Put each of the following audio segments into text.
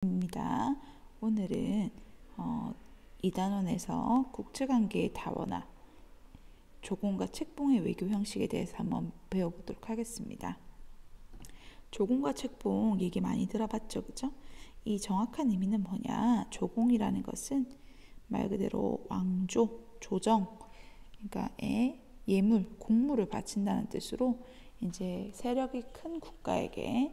입니다. 오늘은 이단원에서 국제관계의 다원화, 조공과 책봉의 외교 형식에 대해서 한번 배워보도록 하겠습니다. 조공과 책봉 얘기 많이 들어봤죠, 그죠? 이 정확한 의미는 뭐냐? 조공이라는 것은 말 그대로 왕조, 조정, 그러니까 예물, 공물을 바친다는 뜻으로 이제 세력이 큰 국가에게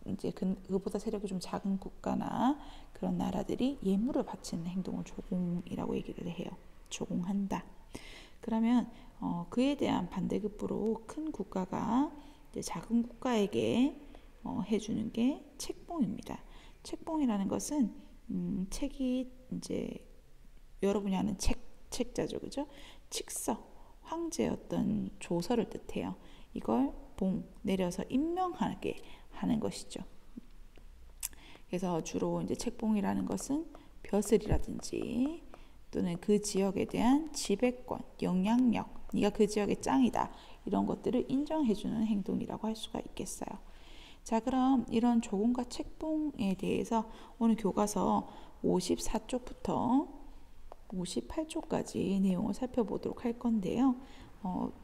이제 그보다 세력이 좀 작은 국가나 그런 나라들이 예물을 바치는 행동을 조공이라고 얘기를 해요. 조공한다. 그러면 그에 대한 반대급부로 큰 국가가 이제 작은 국가에게 해주는 게 책봉입니다. 책봉이라는 것은 책이 이제 여러분이 아는 책자죠, 그죠? 칙서, 황제의 어떤 조서를 뜻해요. 이걸 내려서 임명하게 하는 것이죠. 그래서 주로 이제 책봉이라는 것은 벼슬이라든지 또는 그 지역에 대한 지배권, 영향력, 네가 그 지역의 짱이다, 이런 것들을 인정해주는 행동이라고 할 수가 있겠어요. 자, 그럼 이런 조공과 책봉에 대해서 오늘 교과서 54쪽부터 58쪽까지 내용을 살펴보도록 할 건데요.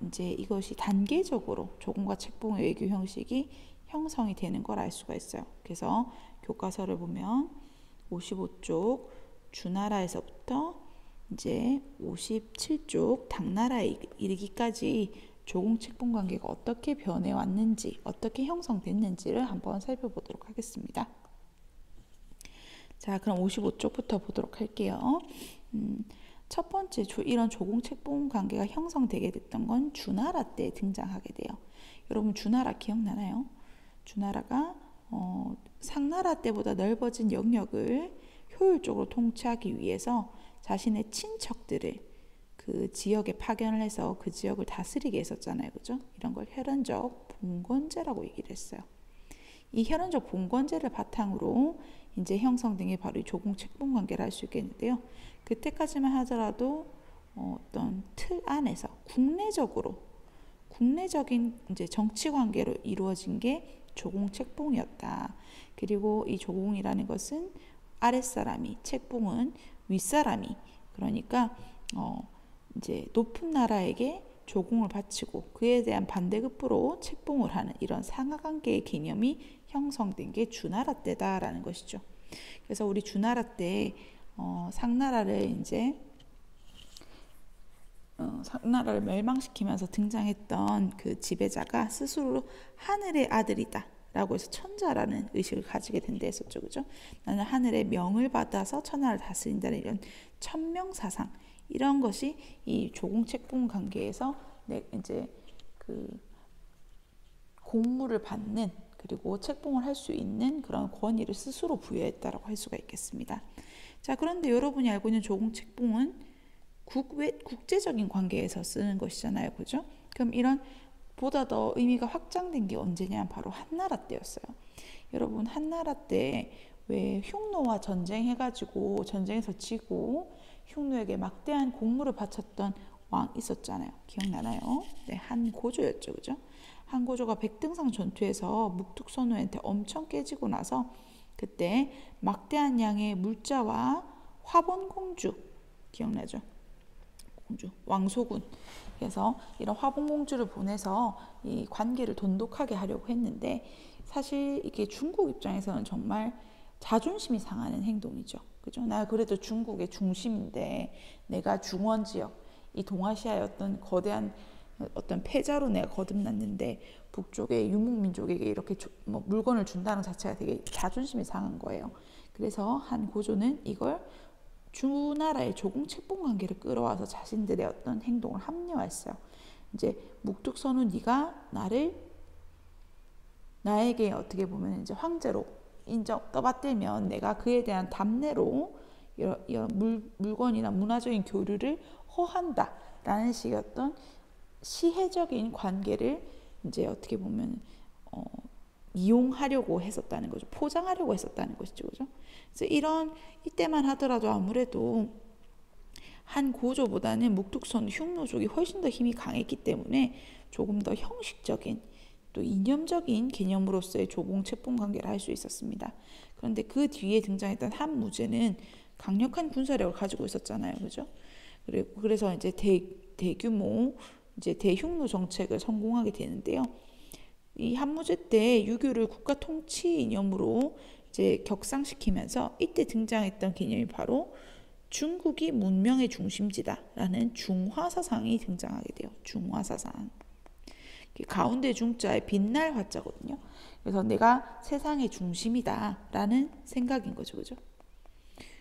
이제 이것이 단계적으로 조공과 책봉의 외교 형식이 형성이 되는 걸 알 수가 있어요. 그래서 교과서를 보면 55쪽 주나라에서부터 이제 57쪽 당나라에 이르기까지 조공 책봉 관계가 어떻게 변해왔는지, 어떻게 형성됐는지를 한번 살펴보도록 하겠습니다. 자, 그럼 55쪽부터 보도록 할게요. 첫 번째 이런 조공 책봉 관계가 형성되게 됐던 건 주나라 때 등장하게 돼요. 여러분 주나라 기억나나요? 주나라가 상나라 때보다 넓어진 영역을 효율적으로 통치하기 위해서 자신의 친척들을 그 지역에 파견을 해서 그 지역을 다스리게 했었잖아요, 그죠? 이런 걸 혈연적 봉건제라고 얘기를 했어요. 이 혈연적 봉건제를 바탕으로 이제 형성된 게 바로 이 조공 책봉 관계를 할 수 있겠는데요. 그때까지만 하더라도 어떤 틀 안에서 국내적인 이제 정치 관계로 이루어진 게 조공 책봉이었다. 그리고 이 조공이라는 것은 아랫사람이, 책봉은 윗사람이, 그러니까 이제 높은 나라에게 조공을 바치고 그에 대한 반대급부로 책봉을 하는 이런 상하관계의 개념이 형성된 게 주나라 때다라는 것이죠. 그래서 우리 주나라 때 상나라를 멸망시키면서 등장했던 그 지배자가 스스로 하늘의 아들이다 라고 해서 천자라는 의식을 가지게 된다 했었죠, 그죠? 나는 하늘의 명을 받아서 천하를 다스린다는 이런 천명사상, 이런 것이 이 조공책봉 관계에서 이제 그 공물을 받는, 그리고 책봉을 할 수 있는 그런 권위를 스스로 부여했다라고 할 수가 있겠습니다. 자, 그런데 여러분이 알고 있는 조공책봉은 국제적인 관계에서 쓰는 것이잖아요, 그죠? 그럼 이런 보다 더 의미가 확장된 게 언제냐? 바로 한나라 때였어요. 여러분 한나라 때 왜 흉노와 전쟁해가지고 전쟁에서 지고 흉노에게 막대한 공물을 바쳤던 왕 있었잖아요. 기억나나요? 네, 한고조였죠, 그죠? 한고조가 백등상 전투에서 묵뚝선우한테 엄청 깨지고 나서 그때 막대한 양의 물자와 화본공주, 기억나죠? 공주, 왕소군. 그래서 이런 화본공주를 보내서 이 관계를 돈독하게 하려고 했는데, 사실 이게 중국 입장에서는 정말 자존심이 상하는 행동이죠. 그죠? 나 그래도 중국의 중심인데 내가 중원 지역, 이 동아시아의 어떤 거대한 어떤 패자로 내가 거듭났는데 북쪽의 유목민족에게 이렇게 물건을 준다는 자체가 되게 자존심이 상한 거예요. 그래서 한 고조는 이걸 주나라의 조공 책봉 관계를 끌어와서 자신들의 어떤 행동을 합리화했어요. 이제 묵뚝선우, 네가 나에게 어떻게 보면 이제 황제로 떠받들면 내가 그에 대한 답례로 이런 물건이나 문화적인 교류를 허한다라는 식의 어떤 시혜적인 관계를 이제 어떻게 보면 이용하려고 했었다는 거죠. 포장하려고 했었다는 것이죠, 그죠? 그래서 이때만 하더라도 아무래도 한 고조보다는 묵뚝선 흉노족이 훨씬 더 힘이 강했기 때문에 조금 더 형식적인 또 이념적인 개념으로서의 조공 책봉 관계를 할 수 있었습니다. 그런데 그 뒤에 등장했던 한무제는 강력한 군사력을 가지고 있었잖아요, 그죠? 그래서 이제 대규모 이제 대흉노 정책을 성공하게 되는데요. 이 한무제 때 유교를 국가 통치 이념으로 이제 격상시키면서 이때 등장했던 개념이 바로 중국이 문명의 중심지다라는 중화사상이 등장하게 돼요. 중화사상. 가운데 중자에 빛날 화자거든요. 그래서 내가 세상의 중심이다라는 생각인 거죠, 그죠?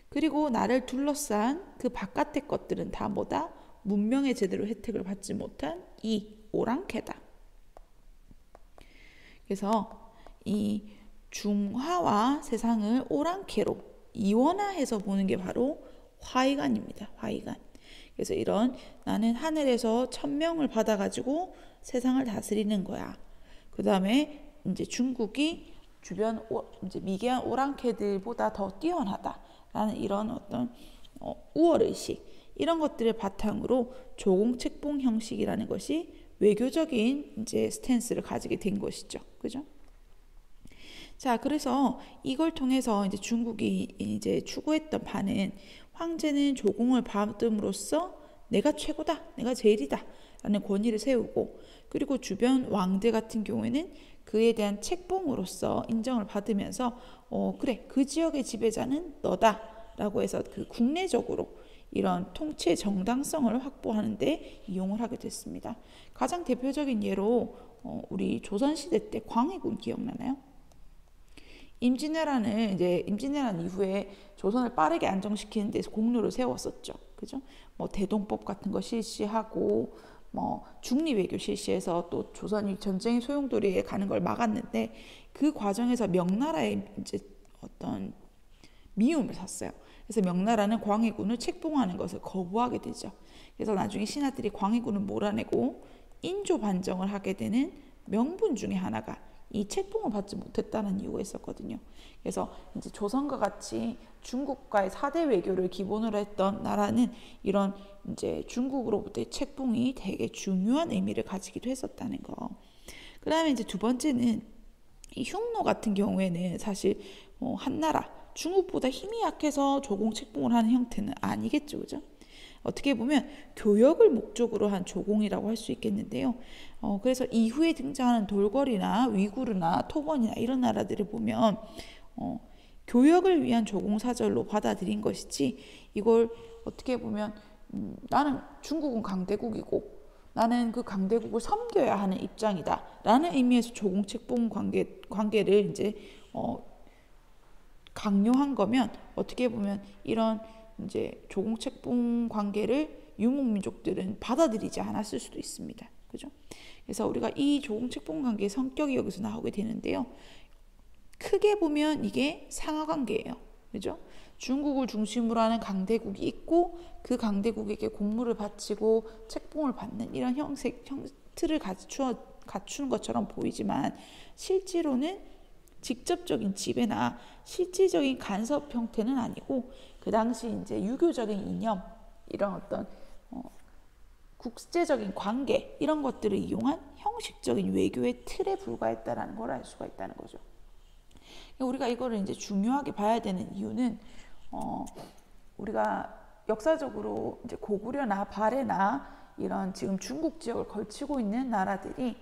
그리고 나를 둘러싼 그 바깥의 것들은 다 뭐다? 문명의 제대로 혜택을 받지 못한 이 오랑캐다. 그래서 이 중화와 세상을 오랑캐로 이원화해서 보는 게 바로 화이관입니다. 화이관. 그래서 이런 나는 하늘에서 천명을 받아가지고 세상을 다스리는 거야. 그 다음에 이제 중국이 주변 이제 미개한 오랑캐들보다 더 뛰어나다라는 이런 어떤 우월의식 이런 것들을 바탕으로 조공책봉 형식이라는 것이 외교적인 이제 스탠스를 가지게 된 것이죠. 그죠? 자, 그래서 이걸 통해서 이제 중국이 이제 추구했던 바는 황제는 조공을 받음으로써 내가 최고다, 내가 제일이다 라는 권위를 세우고 그리고 주변 왕들 같은 경우에는 그에 대한 책봉으로서 인정을 받으면서 그래, 그 지역의 지배자는 너다 라고 해서 그 국내적으로 이런 통치의 정당성을 확보하는 데 이용을 하게 됐습니다. 가장 대표적인 예로 우리 조선시대 때 광해군 기억나나요? 임진왜란 이후에 조선을 빠르게 안정시키는 데서 공로를 세웠었죠. 그죠? 뭐 대동법 같은 거 실시하고 뭐 중리외교 실시해서 또 조선이 전쟁의 소용돌이에 가는 걸 막았는데 그 과정에서 명나라의 이제 어떤 미움을 샀어요. 그래서 명나라는 광해군을 책봉하는 것을 거부하게 되죠. 그래서 나중에 신하들이 광해군을 몰아내고 인조 반정을 하게 되는 명분 중에 하나가 이 책봉을 받지 못했다는 이유가 있었거든요. 그래서 이제 조선과 같이 중국과의 4대 외교를 기본으로 했던 나라는 이런 이제 중국으로부터의 책봉이 되게 중요한 의미를 가지기도 했었다는 거. 그 다음에 이제 두 번째는 이 흉노 같은 경우에는 사실 한나라 중국보다 힘이 약해서 조공 책봉을 하는 형태는 아니겠죠, 그죠? 어떻게 보면 교역을 목적으로 한 조공이라고 할 수 있겠는데요. 그래서 이후에 등장하는 돌궐이나 위구르나 토번이나 이런 나라들을 보면 교역을 위한 조공 사절로 받아들인 것이지 이걸 어떻게 보면 나는 중국은 강대국이고 나는 그 강대국을 섬겨야 하는 입장이다 라는 의미에서 조공 책봉 관계를 이제 강요한 거면 어떻게 보면 이런 이제 조공 책봉 관계를 유목민족들은 받아들이지 않았을 수도 있습니다. 그죠? 그래서 우리가 이 조공 책봉 관계의 성격이 여기서 나오게 되는데요. 크게 보면 이게 상하 관계예요. 그죠? 중국을 중심으로 하는 강대국이 있고 그 강대국에게 공물을 바치고 책봉을 받는 이런 형태를 갖추는 것처럼 보이지만 실제로는 직접적인 지배나 실질적인 간섭 형태는 아니고 그 당시 이제 유교적인 이념 이런 어떤 국제적인 관계 이런 것들을 이용한 형식적인 외교의 틀에 불과했다라는 걸 알 수가 있다는 거죠. 우리가 이거를 이제 중요하게 봐야 되는 이유는 우리가 역사적으로 이제 고구려나 발해나 이런 지금 중국 지역을 걸치고 있는 나라들이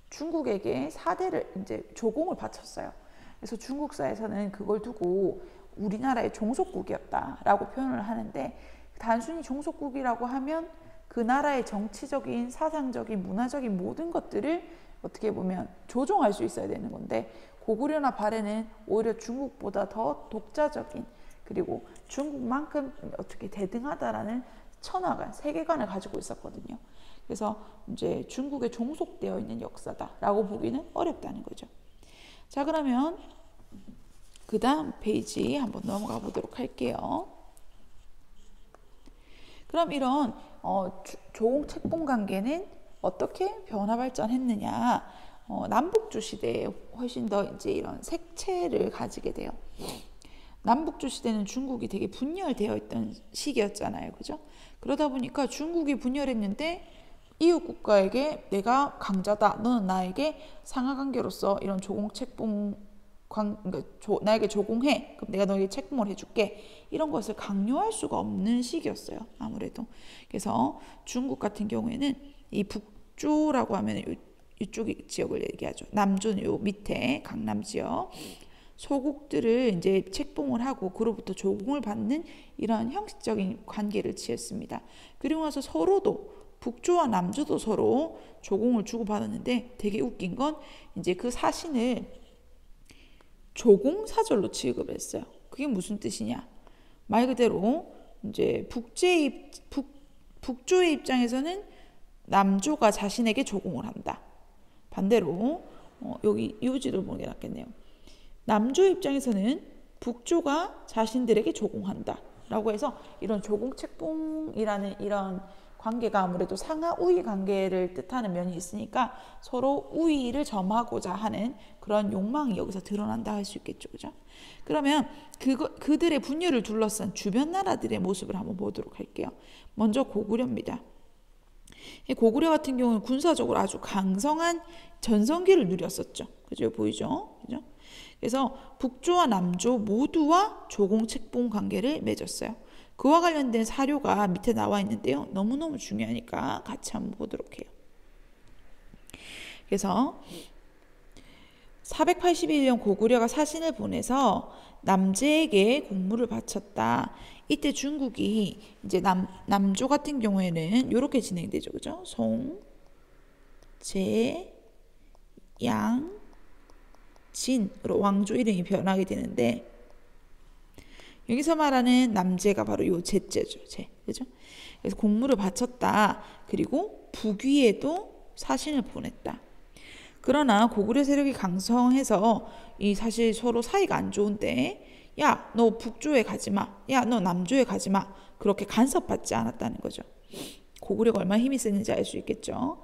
중국에게 4대를 이제 조공을 바쳤어요. 그래서 중국사에서는 그걸 두고 우리나라의 종속국이었다라고 표현을 하는데 단순히 종속국이라고 하면 그 나라의 정치적인, 사상적인, 문화적인 모든 것들을 어떻게 보면 조종할 수 있어야 되는 건데 고구려나 발해는 오히려 중국보다 더 독자적인 그리고 중국만큼 어떻게 대등하다라는 천하관, 세계관을 가지고 있었거든요. 그래서 이제 중국에 종속되어 있는 역사다라고 보기는 어렵다는 거죠. 자, 그러면 그 다음 페이지 한번 넘어가 보도록 할게요. 그럼 이런 조공 책봉 관계는 어떻게 변화 발전했느냐? 남북조 시대에 훨씬 더 이제 이런 색채를 가지게 돼요. 남북조 시대는 중국이 되게 분열되어 있던 시기였잖아요, 그죠? 그러다 보니까 중국이 분열했는데 이웃 국가에게 내가 강자다, 너는 나에게 상하 관계로서 이런 조공 책봉 그러니까 나에게 조공해, 그럼 내가 너에게 책봉을 해줄게, 이런 것을 강요할 수가 없는 시기였어요. 아무래도. 그래서 중국 같은 경우에는 이 북조라고 하면 이쪽 지역을 얘기하죠. 남조는 요 밑에 강남 지역 소국들을 이제 책봉을 하고 그로부터 조공을 받는 이러한 형식적인 관계를 취했습니다. 그리고 나서 서로도 북조와 남조도 서로 조공을 주고받았는데 되게 웃긴 건 이제 그 사신을 조공사절로 취급을 했어요. 그게 무슨 뜻이냐? 말 그대로 이제 북조의 입장에서는 남조가 자신에게 조공을 한다. 반대로 여기 이웃지를 보는 게 낫겠네요. 남조 입장에서는 북조가 자신들에게 조공한다 라고 해서 이런 조공책봉이라는 이런 관계가 아무래도 상하 우위 관계를 뜻하는 면이 있으니까 서로 우위를 점하고자 하는 그런 욕망이 여기서 드러난다 할 수 있겠죠. 그죠? 그러면 그들의 분열을 둘러싼 주변 나라들의 모습을 한번 보도록 할게요. 먼저 고구려입니다. 고구려 같은 경우는 군사적으로 아주 강성한 전성기를 누렸었죠. 그죠? 보이죠? 그죠? 그래서 북조와 남조 모두와 조공책봉 관계를 맺었어요. 그와 관련된 사료가 밑에 나와 있는데요. 너무너무 중요하니까 같이 한번 보도록 해요. 그래서 481년 고구려가 사신을 보내서 남제에게 공물을 바쳤다. 이때 중국이 이제 남조 같은 경우에는 이렇게 진행되죠. 그죠? 송, 제, 양, 진으로 왕조 이름이 변하게 되는데 여기서 말하는 남제가 바로 요 제제죠. 제. 그죠? 그래서 공물을 바쳤다. 그리고 북위에도 사신을 보냈다. 그러나 고구려 세력이 강성해서 이 사실 서로 사이가 안 좋은데 야, 너 북조에 가지 마. 야, 너 남조에 가지 마. 그렇게 간섭받지 않았다는 거죠. 고구려가 얼마나 힘이 세는지 알 수 있겠죠.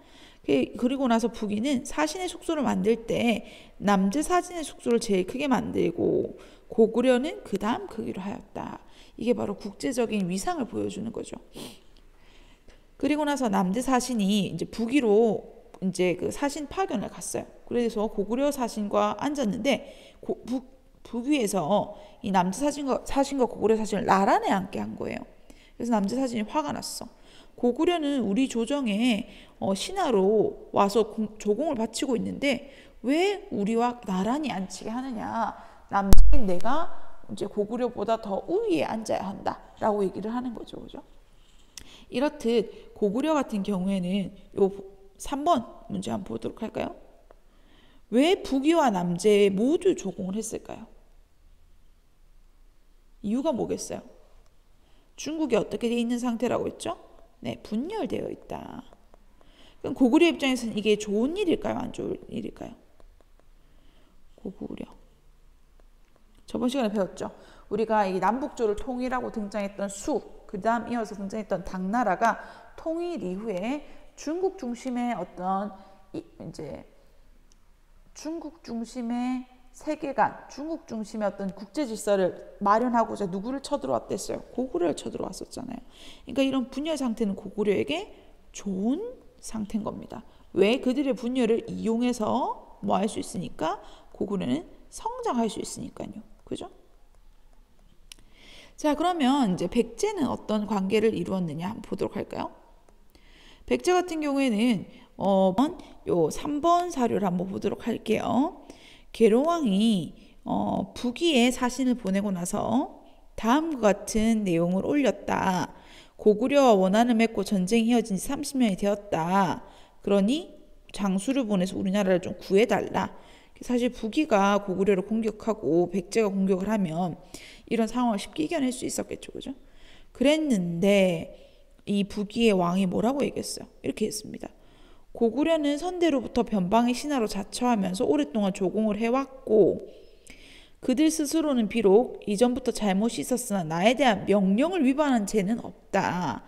그리고 나서 북위는 사신의 숙소를 만들 때 남제 사신의 숙소를 제일 크게 만들고 고구려는 그 다음 크기로 하였다. 이게 바로 국제적인 위상을 보여주는 거죠. 그리고 나서 남제 사신이 이제 북위로 이제 그 사신 파견을 갔어요. 그래서 고구려 사신과 앉았는데 북위에서 이 남제 사신과 고구려 사신을 나란히 앉게 한 거예요. 그래서 남제 사신이 화가 났어. 고구려는 우리 조정에 신하로 와서 조공을 바치고 있는데 왜 우리와 나란히 앉히게 하느냐. 남자인 내가 이제 고구려보다 더 우위에 앉아야 한다라고 얘기를 하는 거죠. 그죠? 이렇듯 고구려 같은 경우에는 요 3번 문제 한번 보도록 할까요? 왜 북위와 남제 모두 조공을 했을까요? 이유가 뭐겠어요? 중국이 어떻게 돼 있는 상태라고 했죠? 네, 분열되어 있다. 그럼 고구려 입장에서는 이게 좋은 일일까요? 안 좋은 일일까요? 고구려. 저번 시간에 배웠죠. 우리가 이 남북조를 통일하고 등장했던 수, 그 다음 이어서 등장했던 당나라가 통일 이후에 중국 중심의 어떤 이제 중국 중심의 세계관, 중국 중심의 어떤 국제 질서를 마련하고자 누구를 쳐들어왔댔어요? 고구려를 쳐들어왔었잖아요. 그러니까 이런 분열 상태는 고구려에게 좋은 상태인 겁니다. 왜? 그들의 분열을 이용해서 뭐 할 수 있으니까 고구려는 성장할 수 있으니까요. 그죠? 자, 그러면 이제 백제는 어떤 관계를 이루었느냐 한번 보도록 할까요? 백제 같은 경우에는 요 3번 사료를 한번 보도록 할게요. 계로왕이 북위에 사신을 보내고 나서 다음과 같은 내용을 올렸다. 고구려와 원한을 맺고 전쟁이 이어진 지 30년이 되었다. 그러니 장수를 보내서 우리나라를 좀 구해달라. 사실 북위가 고구려를 공격하고 백제가 공격을 하면 이런 상황을 쉽게 이겨낼 수 있었겠죠. 그죠? 그랬는데 이 북위의 왕이 뭐라고 얘기했어요? 이렇게 했습니다. 고구려는 선대로부터 변방의 신하로 자처하면서 오랫동안 조공을 해왔고 그들 스스로는 비록 이전부터 잘못이 있었으나 나에 대한 명령을 위반한 죄는 없다.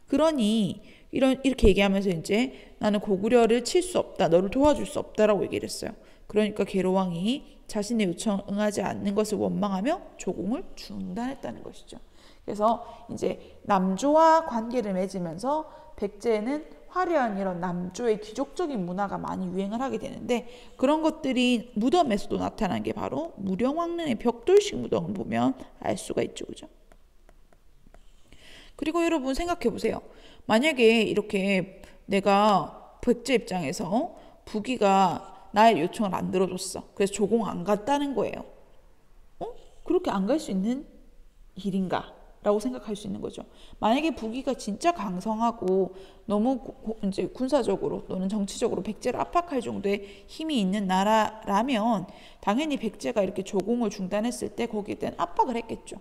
그러니 이렇게 얘기하면서 이제 나는 고구려를 칠 수 없다. 너를 도와줄 수 없다라고 얘기를 했어요. 그러니까 계로왕이 자신의 요청을 응하지 않는 것을 원망하며 조공을 중단했다는 것이죠. 그래서 이제 남조와 관계를 맺으면서 백제는 화려한 이런 남조의 귀족적인 문화가 많이 유행을 하게 되는데, 그런 것들이 무덤에서도 나타난 게 바로 무령왕릉의 벽돌식 무덤을 보면 알 수가 있죠. 그죠? 그리고 여러분 생각해 보세요. 만약에 이렇게 내가 백제 입장에서 부귀가 나의 요청을 안 들어줬어. 그래서 조공 안 갔다는 거예요. 그렇게 안 갈 수 있는 일인가? 라고 생각할 수 있는 거죠. 만약에 부귀가 진짜 강성하고 너무 이제 군사적으로 또는 정치적으로 백제를 압박할 정도의 힘이 있는 나라라면 당연히 백제가 이렇게 조공을 중단했을 때 거기에 대한 압박을 했겠죠.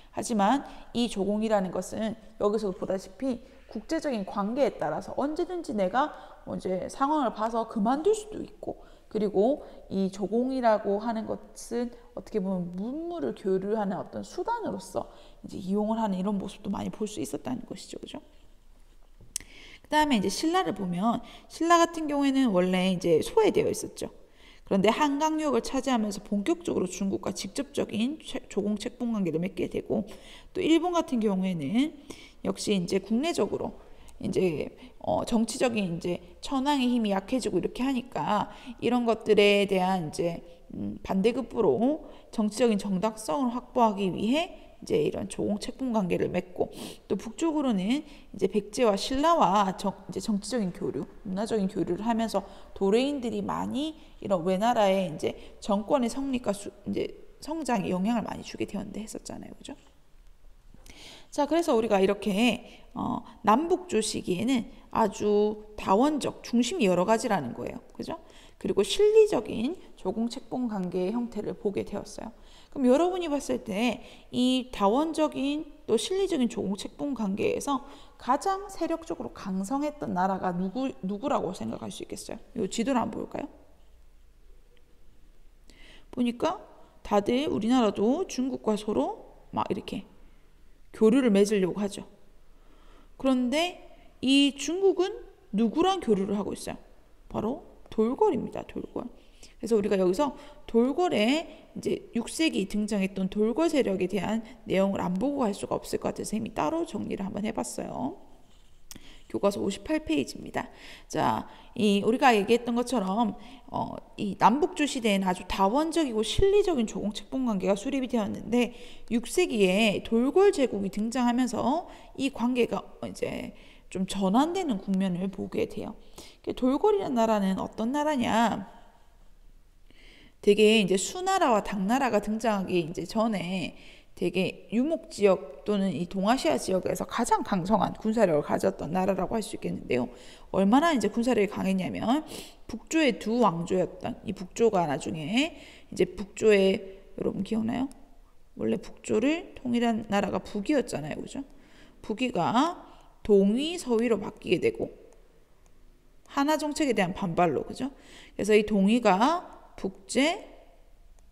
하지만 이 조공이라는 것은 여기서 보다시피 국제적인 관계에 따라서 언제든지 내가 이제 상황을 봐서 그만둘 수도 있고, 그리고 이 조공이라고 하는 것은 어떻게 보면 문물을 교류하는 어떤 수단으로서 이제 이용을 하는 이런 모습도 많이 볼 수 있었다는 것이죠. 그죠? 그 다음에 이제 신라를 보면, 신라 같은 경우에는 원래 이제 소외되어 있었죠. 그런데 한강 유역을 차지하면서 본격적으로 중국과 직접적인 조공 책봉 관계를 맺게 되고, 또 일본 같은 경우에는 역시 이제 국내적으로 이제 정치적인 이제 천황의 힘이 약해지고 이렇게 하니까 이런 것들에 대한 이제 반대급부로 정치적인 정당성을 확보하기 위해 이제 이런 조공 책봉 관계를 맺고, 또 북쪽으로는 이제 백제와 신라와 이제 정치적인 교류, 문화적인 교류를 하면서 도레인들이 많이 이런 외나라의 이제 정권의 성립과 이제 성장에 영향을 많이 주게 되었는데 했었잖아요. 그죠? 자, 그래서 우리가 이렇게 남북조 시기에는 아주 다원적 중심이 여러 가지라는 거예요. 그죠? 그리고 실리적인 조공 책봉 관계의 형태를 보게 되었어요. 그럼 여러분이 봤을 때 이 다원적인 또 실리적인 조공 책봉 관계에서 가장 세력적으로 강성했던 나라가 누구라고 생각할 수 있겠어요? 이 지도를 한번 볼까요? 보니까 다들 우리나라도 중국과 서로 막 이렇게 교류를 맺으려고 하죠. 그런데 이 중국은 누구랑 교류를 하고 있어요? 바로 돌궐입니다. 돌궐. 그래서 우리가 여기서 돌궐에 이제 6세기 등장했던 돌궐 세력에 대한 내용을 안 보고 갈 수가 없을 것 같아서 이미 따로 정리를 한번 해봤어요. 교과서 58페이지입니다. 자, 우리가 얘기했던 것처럼 이 남북조 시대에는 아주 다원적이고 실리적인 조공 책봉 관계가 수립이 되었는데 6세기에 돌궐 제국이 등장하면서 이 관계가 이제 좀 전환되는 국면을 보게 돼요. 돌궐이라는 나라는 어떤 나라냐? 되게 이제 수나라와 당나라가 등장하기 이제 전에 되게 유목 지역 또는 이 동아시아 지역에서 가장 강성한 군사력을 가졌던 나라라고 할 수 있겠는데요. 얼마나 이제 군사력이 강했냐면 북조의 두 왕조였던 이 북조가 나중에 이제 북조의, 여러분 기억나요? 원래 북조를 통일한 나라가 북이었잖아요. 그죠? 북이가 동위, 서위로 바뀌게 되고 하나 정책에 대한 반발로, 그죠? 그래서 이 동위가 북제,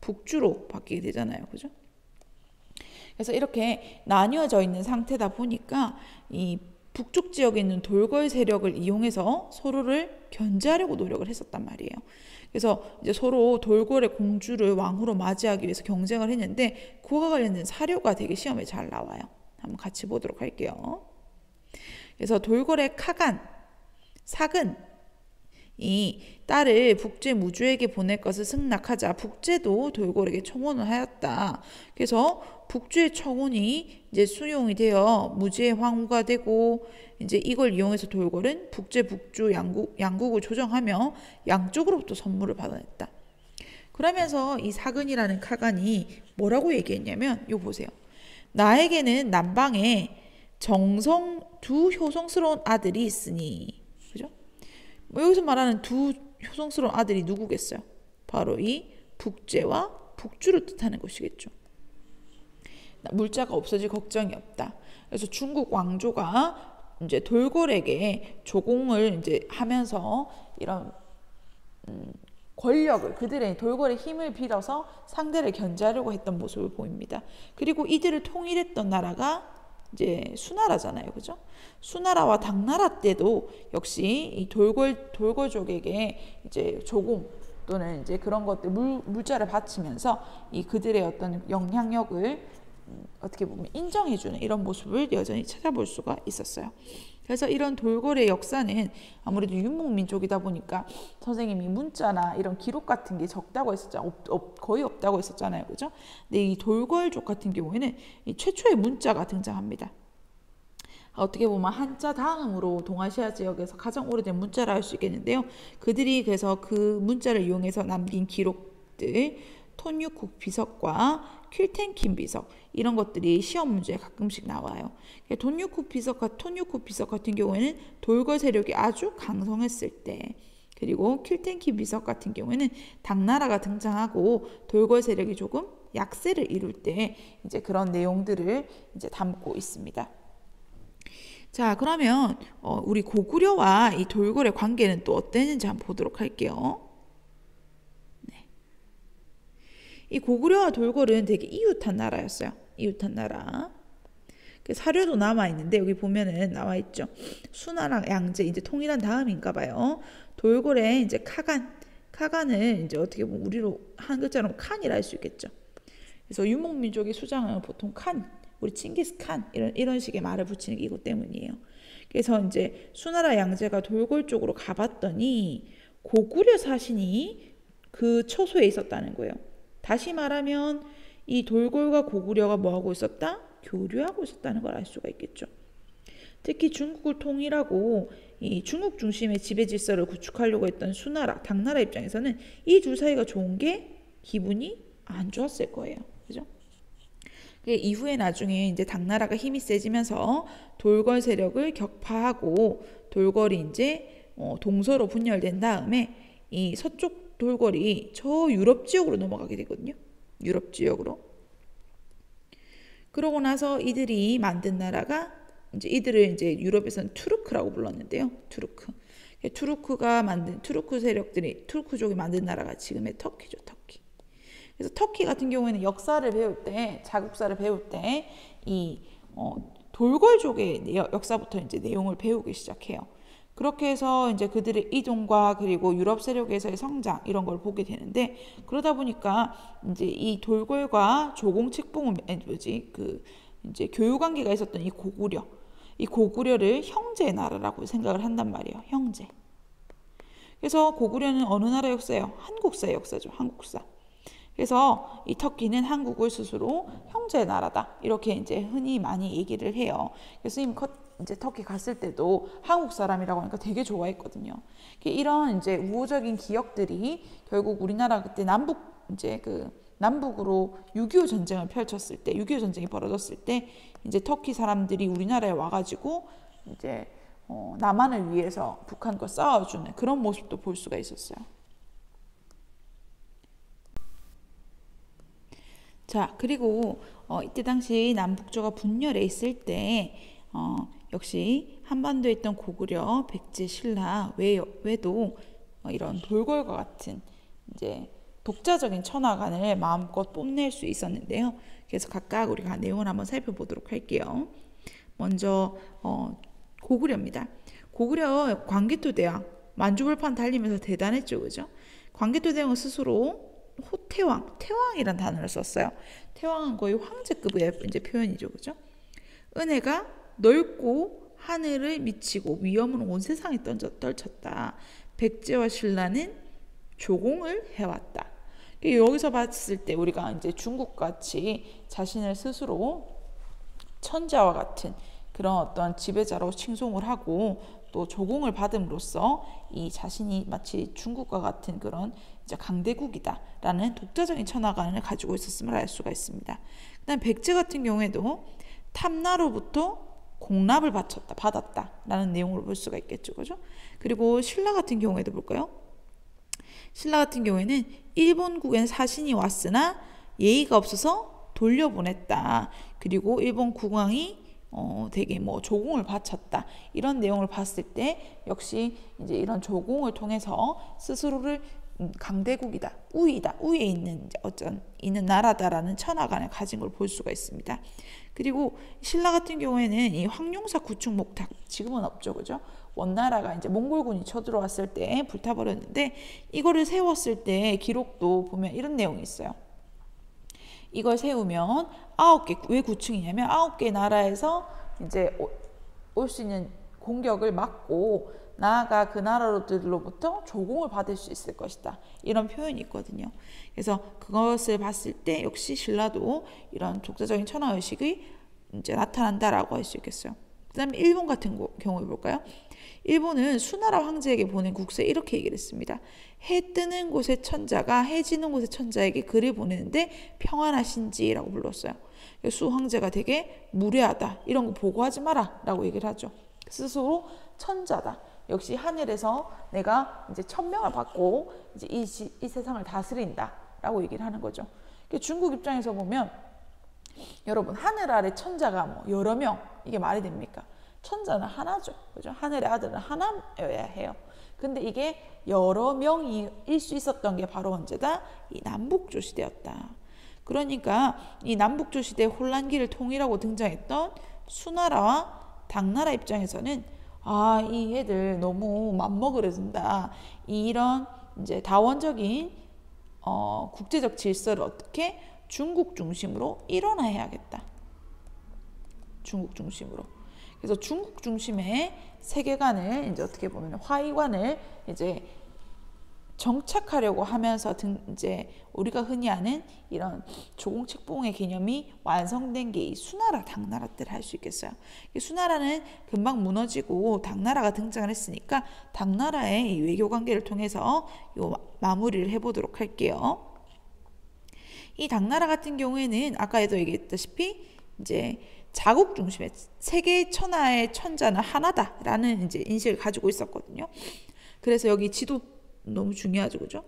북주로 바뀌게 되잖아요. 그죠? 그래서 이렇게 나뉘어져 있는 상태다 보니까 이 북쪽 지역에 있는 돌궐 세력을 이용해서 서로를 견제하려고 노력을 했었단 말이에요. 그래서 이제 서로 돌궐의 공주를 왕으로 맞이하기 위해서 경쟁을 했는데 그와 관련된 사료가 되게 시험에 잘 나와요. 한번 같이 보도록 할게요. 그래서 돌궐의 카간, 삭은 이 딸을 북제 무주에게 보낼 것을 승낙하자 북제도 돌궐에게 청혼을 하였다. 그래서 북주의 청혼이 이제 수용이 되어 무제의 황후가 되고 이제 이걸 이용해서 돌궐은 북제, 북주 양국을 조정하며 양쪽으로부터 선물을 받아냈다. 그러면서 이 사근이라는 카간이 뭐라고 얘기했냐면 이거 보세요. 나에게는 남방에 두 효성스러운 아들이 있으니, 그죠? 여기서 말하는 두 효성스러운 아들이 누구겠어요? 바로 이 북제와 북주를 뜻하는 것이겠죠. 물자가 없어질 걱정이 없다. 그래서 중국 왕조가 이제 돌궐에게 조공을 이제 하면서 이런 권력을, 그들의 돌궐의 힘을 빌어서 상대를 견제하려고 했던 모습을 보입니다. 그리고 이들을 통일했던 나라가 이제 수나라잖아요. 그죠? 수나라와 당나라 때도 역시 이 돌궐족에게 이제 조공 또는 이제 그런 것들 물자를 바치면서 이 그들의 어떤 영향력을 어떻게 보면 인정해주는 이런 모습을 여전히 찾아볼 수가 있었어요. 그래서 이런 돌고래 역사는 아무래도 윤목민족이다 보니까 선생님이 문자나 이런 기록 같은 게 적다고 했었잖아요. 거의 없다고 했었잖아요. 그죠? 근데 이 돌궐족 같은 경우에는 이 최초의 문자가 등장합니다. 어떻게 보면 한자 다음으로 동아시아 지역에서 가장 오래된 문자라 할 수 있겠는데요. 그들이 그래서 그 문자를 이용해서 남긴 기록들, 톤유쿡 비석과 퀼텐킨 비석 이런 것들이 시험 문제에 가끔씩 나와요. 톤유쿡 비석 같은 경우에는 돌궐 세력이 아주 강성했을 때, 그리고 퀼텐킨 비석 같은 경우에는 당나라가 등장하고 돌궐 세력이 조금 약세를 이룰 때 이제 그런 내용들을 이제 담고 있습니다. 자, 그러면 우리 고구려와 이 돌궐의 관계는 또 어땠는지 한번 보도록 할게요. 네. 이 고구려와 돌궐은 되게 이웃한 나라였어요. 이웃한 나라. 사료도 남아 있는데 여기 보면은 나와 있죠. 수나랑 양제 이제 통일한 다음인가 봐요. 돌궐의 이제 카간을 이제 어떻게 보면 우리로 한 글자로 칸이라 할 수 있겠죠. 그래서 유목민족의 수장은 보통 칸, 우리 칭기스칸 이런 식의 말을 붙이는 게 이것 때문이에요. 그래서 이제 수나라 양제가 돌궐 쪽으로 가봤더니 고구려 사신이 그 처소에 있었다는 거예요. 다시 말하면 이 돌궐과 고구려가 뭐하고 있었다? 교류하고 있었다는 걸 알 수가 있겠죠. 특히 중국을 통일하고 이 중국 중심의 지배 질서를 구축하려고 했던 수나라, 당나라 입장에서는 이 둘 사이가 좋은 게 기분이 안 좋았을 거예요. 그죠? 이후에 나중에 이제 당나라가 힘이 세지면서 돌궐 세력을 격파하고 돌궐이 이제 동서로 분열된 다음에 이 서쪽 돌궐이 저 유럽 지역으로 넘어가게 되거든요. 유럽 지역으로. 그러고 나서 이들이 만든 나라가 이들을 이제 유럽에서는 투르크라고 불렀는데요. 투르크가 만든 투르크족이 만든 나라가 지금의 터키죠. 터키. 그래서 터키 같은 경우에는 역사를 배울 때, 자국사를 배울 때 이 돌궐족의 역사부터 이제 내용을 배우기 시작해요. 그렇게 해서 이제 그들의 이동과 그리고 유럽 세력에서의 성장 이런 걸 보게 되는데, 그러다 보니까 이제 이 돌궐과 조공 책봉은 이제 교류 관계가 있었던 이 고구려를 형제의 나라라고 생각을 한단 말이에요. 형제. 그래서 고구려는 어느 나라 역사예요? 한국사의 역사죠. 한국사. 그래서 이 터키는 한국을 스스로 형제의 나라다. 이렇게 이제 흔히 많이 얘기를 해요. 그래서 이제 터키 갔을 때도 한국 사람이라고 하니까 되게 좋아했거든요. 이런 이제 우호적인 기억들이 결국 우리나라 그때 남북으로 6.25 전쟁을 펼쳤을 때, 6.25 전쟁이 벌어졌을 때 이제 터키 사람들이 우리나라에 와가지고 이제 남한을 위해서 북한과 싸워주는 그런 모습도 볼 수가 있었어요. 자, 그리고 이때 당시 남북조가 분열해 있을 때 역시 한반도에 있던 고구려, 백제, 신라 외도 이런 돌궐과 같은 이제 독자적인 천하관을 마음껏 뽐낼 수 있었는데요. 그래서 각각 우리가 내용을 한번 살펴보도록 할게요. 먼저 고구려입니다. 고구려 광개토대왕 만주벌판 달리면서 대단했죠, 그죠? 광개토대왕은 스스로 태왕이란 단어를 썼어요. 태왕은 거의 황제급의 이제 표현이죠, 그죠? 은혜가 넓고 하늘을 미치고 위엄은 온 세상에 떨쳤다. 백제와 신라는 조공을 해왔다. 여기서 봤을 때 우리가 이제 중국같이 자신을 스스로 천자와 같은 그런 어떤 지배자로 칭송을 하고 또 조공을 받음으로써 이 자신이 마치 중국과 같은 그런 이제 강대국이다라는 독자적인 천하관을 가지고 있었음을 알 수가 있습니다. 그다음 백제 같은 경우에도 탐나로부터 공납을 받았다라는 내용을 볼 수가 있겠죠, 그죠? 그리고 신라 같은 경우에도 볼까요? 신라 같은 경우에는 일본국엔 사신이 왔으나 예의가 없어서 돌려보냈다. 그리고 일본 국왕이 되게 조공을 바쳤다. 이런 내용을 봤을 때 역시 이제 이런 조공을 통해서 스스로를 강대국이다, 우위에 있는 나라다라는 천하관을 가진 걸 볼 수가 있습니다. 그리고 신라 같은 경우에는 이 황룡사 구축 목탑, 지금은 없죠, 그죠? 원나라가 이제 몽골군이 쳐들어왔을 때 불타버렸는데 이거를 세웠을 때 기록도 보면 이런 내용이 있어요. 이걸 세우면 9개, 왜 9층이냐면 9개 나라에서 이제 올 수 있는 공격을 막고 나아가 그 나라들로부터 조공을 받을 수 있을 것이다. 이런 표현이 있거든요. 그래서 그것을 봤을 때 역시 신라도 이런 독자적인 천하의식이 이제 나타난다라고 할 수 있겠어요. 그 다음에 일본 같은 경우를 볼까요? 일본은 수나라 황제에게 보낸 국서에 이렇게 얘기를 했습니다. 해 뜨는 곳의 천자가 해 지는 곳의 천자에게 글을 보내는데 평안하신지라고 불렀어요. 수 황제가 되게 무례하다. 이런 거 보고하지 마라 라고 얘기를 하죠. 스스로 천자다. 역시 하늘에서 내가 이제 천명을 받고 이제 이 세상을 다스린다 라고 얘기를 하는 거죠. 중국 입장에서 보면 여러분 하늘 아래 천자가 뭐 여러 명 이게 말이 됩니까? 천자는 하나죠. 그죠? 하늘의 아들은 하나여야 해요. 근데 이게 여러 명일 수 있었던 게 바로 언제다? 이 남북조 시대였다. 그러니까 이 남북조 시대 혼란기를 통일하고 등장했던 수나라와 당나라 입장에서는 이 애들 너무 맘먹으려든다. 이런 이제 다원적인 국제적 질서를 어떻게 중국 중심으로 일원화해야겠다. 중국 중심으로. 그래서 중국 중심의 세계관을 이제 어떻게 보면 화이관을 이제 정착하려고 하면서 이제 우리가 흔히 아는 이런 조공책봉의 개념이 완성된 게 이 수나라, 당나라 때를 할 수 있겠어요. 이 수나라는 금방 무너지고 당나라가 등장을 했으니까 당나라의 이 외교 관계를 통해서 요 마무리를 해보도록 할게요. 이 당나라 같은 경우에는 아까도 얘기했다시피 이제 자국 중심의 세계 천하의 천자는 하나다라는 이제 인식을 가지고 있었거든요. 그래서 여기 지도 너무 중요하죠, 그죠?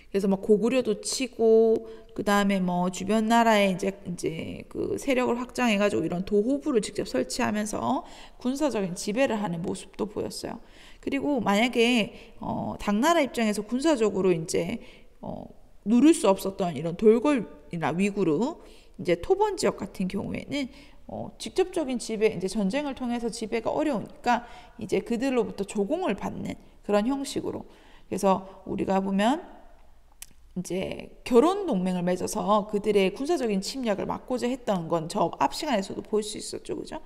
그래서 막 고구려도 치고 그 다음에 뭐 주변 나라에 이제 그 세력을 확장해가지고 이런 도호부를 직접 설치하면서 군사적인 지배를 하는 모습도 보였어요. 그리고 만약에 당나라 입장에서 군사적으로 이제 누를 수 없었던 이런 돌궐이나 위구르 이제 토본 지역 같은 경우에는 직접적인 지배, 이제 전쟁을 통해서 지배가 어려우니까 이제 그들로부터 조공을 받는 그런 형식으로. 그래서 우리가 보면 이제 결혼 동맹을 맺어서 그들의 군사적인 침략을 막고자 했던 건 저 앞 시간에서도 볼 수 있었죠, 그죠?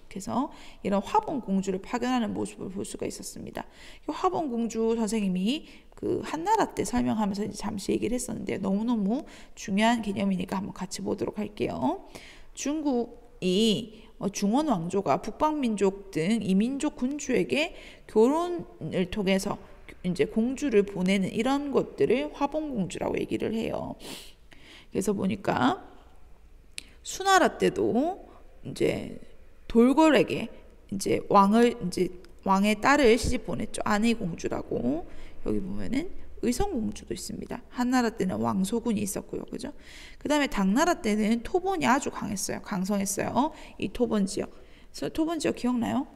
그래서 이런 화본 공주를 파견하는 모습을 볼 수가 있었습니다. 화본 공주 선생님이 그 한나라 때 설명하면서 이제 잠시 얘기를 했었는데 너무너무 중요한 개념이니까 한번 같이 보도록 할게요. 중국이 중원 왕조가 북방민족 등 이민족 군주에게 결혼을 통해서 이제 공주를 보내는 이런 것들을 화본공주라고 얘기를 해요. 그래서 보니까 수나라 때도 이제 돌궐에게 이제 왕의 딸을 시집 보냈죠. 안의공주라고. 여기 보면은 의성공주도 있습니다. 한나라 때는 왕소군이 있었고요. 그죠? 그 다음에 당나라 때는 토본이 아주 강성했어요. 이 토본 지역. 토본 지역 기억나요?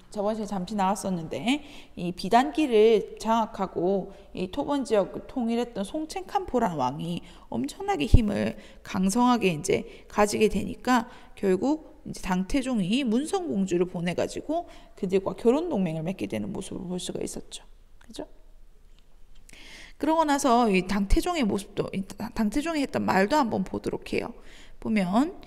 저번 시간에 잠시 나왔었는데 이 비단기를 장악하고 이 토본 지역을 통일했던 송첸칸포라는 왕이 엄청나게 힘을 강성하게 이제 가지게 되니까 결국 이제 당태종이 문성공주를 보내가지고 그들과 결혼 동맹을 맺게 되는 모습을 볼 수가 있었죠. 그죠? 그러고 나서 이 당태종의 모습도, 당태종이 했던 말도 한번 보도록 해요. 보면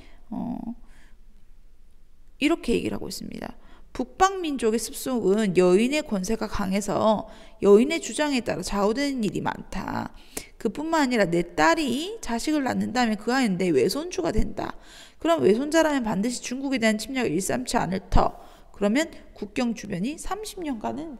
이렇게 얘기를 하고 있습니다. 북방민족의 습속은 여인의 권세가 강해서 여인의 주장에 따라 좌우되는 일이 많다. 그뿐만 아니라 내 딸이 자식을 낳는다면 그 아이는 내 외손주가 된다. 그럼 외손자라면 반드시 중국에 대한 침략을 일삼지 않을 터. 그러면 국경 주변이 30년간은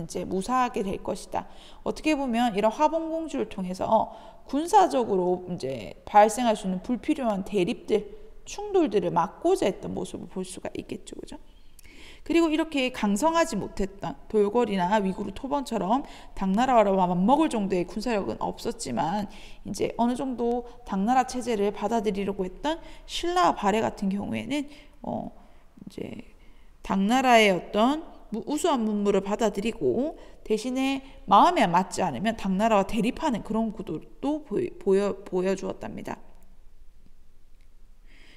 이제 무사하게 될 것이다. 어떻게 보면 이런 화본공주를 통해서 군사적으로 이제 발생할 수 있는 불필요한 대립들, 충돌들을 막고자 했던 모습을 볼 수가 있겠죠, 그죠? 그리고 이렇게 강성하지 못했던 돌궐이나 위구르 토본처럼 당나라와 맞먹을 정도의 군사력은 없었지만 이제 어느 정도 당나라 체제를 받아들이려고 했던 신라와 발해 같은 경우에는 이제 당나라의 어떤 우수한 문물을 받아들이고 대신에 마음에 맞지 않으면 당나라와 대립하는 그런 구도도 보여주었답니다.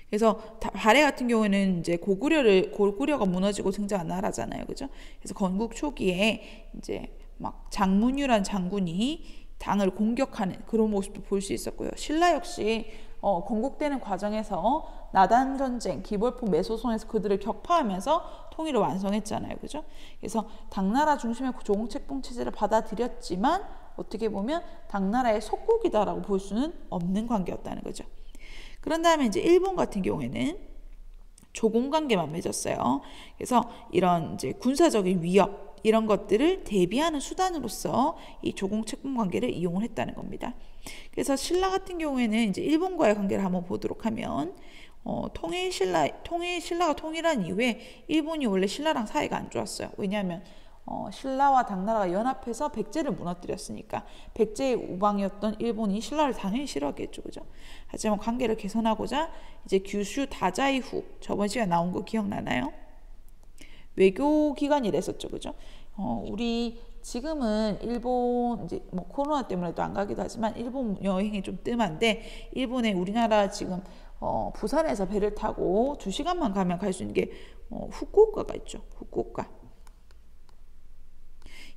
그래서 발해 같은 경우에는 이제 고구려가 무너지고 등장한 나라잖아요, 그죠? 그래서 건국 초기에 이제 막 장문유란 장군이 당을 공격하는 그런 모습도 볼 수 있었고요. 신라 역시 건국되는 과정에서 나단 전쟁, 기벌포 매소송에서 그들을 격파하면서 통일을 완성했잖아요. 그죠? 그래서 당나라 중심의 조공책봉 체제를 받아들였지만 어떻게 보면 당나라의 속국이다라고 볼 수는 없는 관계였다는 거죠. 그런 다음에 이제 일본 같은 경우에는 조공 관계만 맺었어요. 그래서 이런 이제 군사적인 위협 이런 것들을 대비하는 수단으로서 이 조공 책봉 관계를 이용을 했다는 겁니다. 그래서 신라 같은 경우에는 이제 일본과의 관계를 한번 보도록 하면 신라가 통일한 이후에 일본이 원래 신라랑 사이가 안 좋았어요. 왜냐하면 신라와 당나라가 연합해서 백제를 무너뜨렸으니까 백제의 우방이었던 일본이 신라를 당연히 싫어하겠죠, 그죠? 하지만 관계를 개선하고자 이제 규슈 다자이후 저번 시간에 나온 거 기억나나요? 외교 기관이랬었죠, 그죠? 우리 지금은 일본 이제 뭐 코로나 때문에도 안 가기도 하지만 일본 여행이 좀 뜸한데 일본에 우리나라 지금 부산에서 배를 타고 2시간만 가면 갈 수 있는 게 후쿠오카가 있죠. 후쿠오카.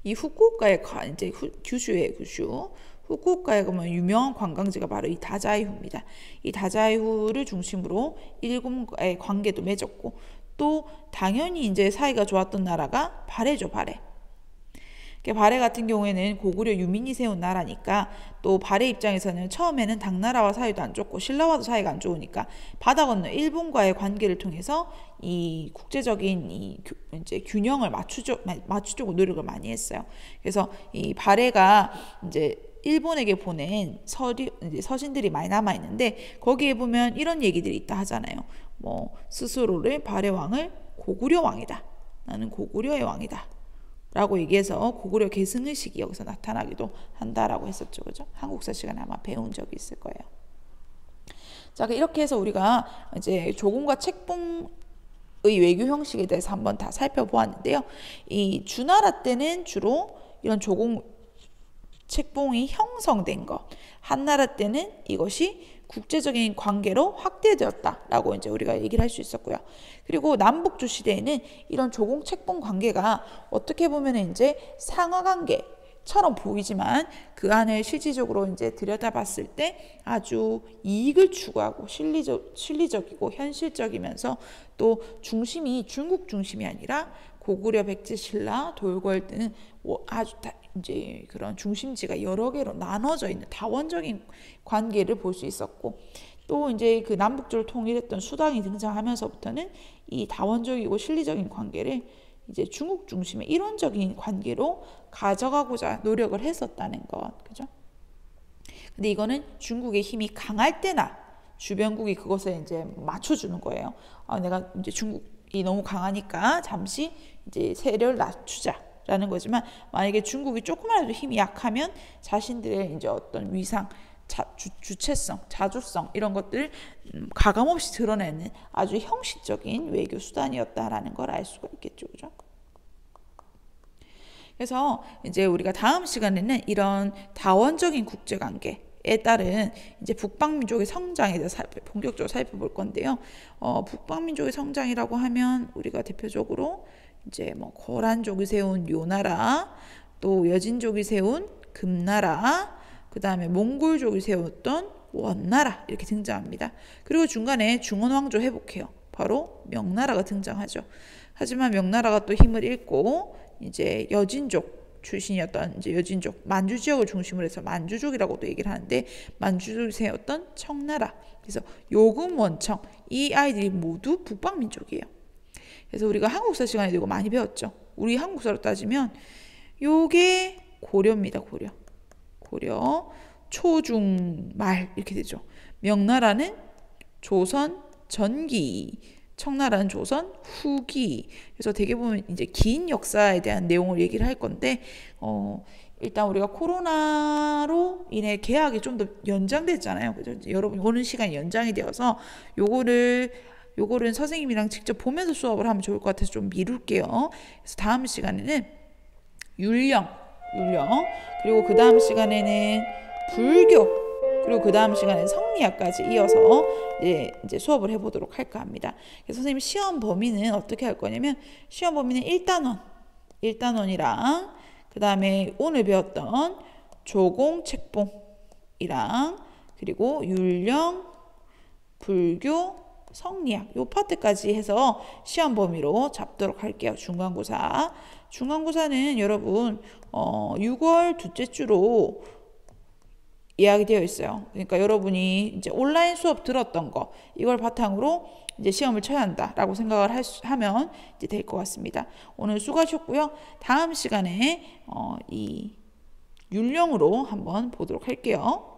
이 후쿠오카에 이제 규슈에 규슈. 후쿠오카에 가면 유명한 관광지가 바로 이 다자이후입니다. 이 다자이후를 중심으로 일본과의 관계도 맺었고 또 당연히 이제 사이가 좋았던 나라가 발해죠, 발해. 발해 같은 경우에는 고구려 유민이 세운 나라니까 또 발해 입장에서는 처음에는 당나라와 사이도 안 좋고 신라와도 사이가 안 좋으니까 바다 건너 일본과의 관계를 통해서 이 국제적인 이제 균형을 맞추려고 노력을 많이 했어요. 그래서 이 발해가 이제 일본에게 보낸 서신들이 많이 남아 있는데 거기에 보면 이런 얘기들이 있다 하잖아요. 뭐 스스로를 발해 왕을 고구려 왕이다. 나는 고구려의 왕이다. 라고 얘기해서 고구려 계승의식이 여기서 나타나기도 한다라고 했었죠. 그죠? 한국사 시간에 아마 배운 적이 있을 거예요. 자, 이렇게 해서 우리가 이제 조공과 책봉의 외교 형식에 대해서 한번 다 살펴보았는데요. 이 주나라 때는 주로 이런 조공 책봉이 형성된 것, 한나라 때는 이것이 국제적인 관계로 확대되었다라고 이제 우리가 얘기를 할 수 있었고요. 그리고 남북조 시대에는 이런 조공 책봉 관계가 어떻게 보면 이제 상하 관계처럼 보이지만 그 안을 실질적으로 이제 들여다봤을 때 아주 이익을 추구하고 실리적이고 현실적이면서 또 중심이 중국 중심이 아니라 고구려, 백제, 신라, 돌궐 등 아주 이제 그런 중심지가 여러 개로 나눠져 있는 다원적인 관계를 볼 수 있었고 또 이제 그 남북조를 통일했던 수당이 등장하면서부터는 이 다원적이고 실리적인 관계를 이제 중국 중심의 이론적인 관계로 가져가고자 노력을 했었다는 것, 그죠? 근데 이거는 중국의 힘이 강할 때나 주변국이 그것에 이제 맞춰주는 거예요. 내가 이제 중국이 너무 강하니까 잠시 이제 세력을 낮추자라는 거지만 만약에 중국이 조금이라도 힘이 약하면 자신들의 이제 어떤 위상, 주체성, 자주성 이런 것들을 가감없이 드러내는 아주 형식적인 외교 수단이었다라는 걸 알 수가 있겠죠, 그죠? 그래서 이제 우리가 다음 시간에는 이런 다원적인 국제관계에 따른 이제 북방민족의 성장에 대해서 본격적으로 살펴볼 건데요. 북방민족의 성장이라고 하면 우리가 대표적으로 이제 뭐 거란족이 세운 요나라, 또 여진족이 세운 금나라, 그 다음에 몽골족이 세웠던 원나라 이렇게 등장합니다. 그리고 중간에 중원왕조 회복해요. 바로 명나라가 등장하죠. 하지만 명나라가 또 힘을 잃고 이제 여진족 출신이었던 이제 여진족 만주 지역을 중심으로 해서 만주족이라고도 얘기를 하는데 만주족이 세웠던 청나라. 그래서 요금 원청 이 아이들이 모두 북방민족이에요. 그래서 우리가 한국사 시간에 이거 많이 배웠죠. 우리 한국사로 따지면 요게 고려입니다. 고려 초중 말 이렇게 되죠. 명나라는 조선 전기, 청나라는 조선 후기. 그래서 되게 보면 이제 긴 역사에 대한 내용을 얘기를 할 건데 일단 우리가 코로나로 인해 개학이 좀 더 연장됐잖아요. 그죠? 여러분 오는 시간이 연장이 되어서 요거를 선생님이랑 직접 보면서 수업을 하면 좋을 것 같아서 좀 미룰게요. 그래서 다음 시간에는 율령 그리고 그 다음 시간에는 불교 그리고 그 다음 시간에 성리학까지 이어서 이제 수업을 해보도록 할까 합니다. 그래서 선생님 시험 범위는 어떻게 할 거냐면 시험 범위는 1단원이랑 그 다음에 오늘 배웠던 조공, 책봉이랑 그리고 율령, 불교, 성리학 요 파트까지 해서 시험 범위로 잡도록 할게요. 중간고사. 중간고사는 여러분 6월 둘째 주로 예약이 되어 있어요. 그러니까 여러분이 이제 온라인 수업 들었던 거 이걸 바탕으로 이제 시험을 쳐야 한다라고 생각을 하면 이제 될 것 같습니다. 오늘 수고하셨고요. 다음 시간에 이 율령으로 한번 보도록 할게요.